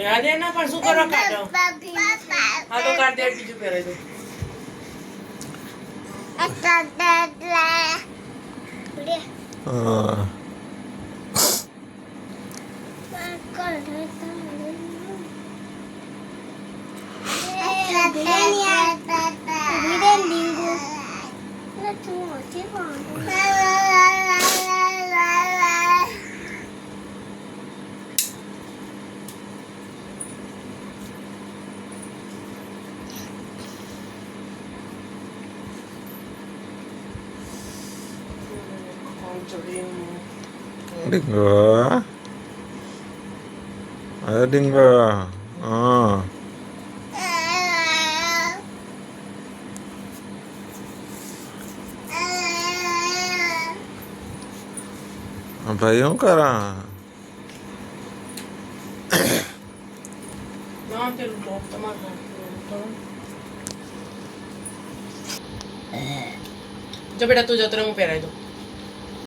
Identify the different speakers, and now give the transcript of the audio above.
Speaker 1: આજે ના પણ શું કરો કાઢો હા તો કાઢ દે બીજું પહેરાઈ દો
Speaker 2: હા Dingo. Ayo Dingo. Oh. Apa yang kara?
Speaker 1: ના પેલું ટોપ તમારે જો બેટા તું જતો રહે હું પહેરાઈ દઉં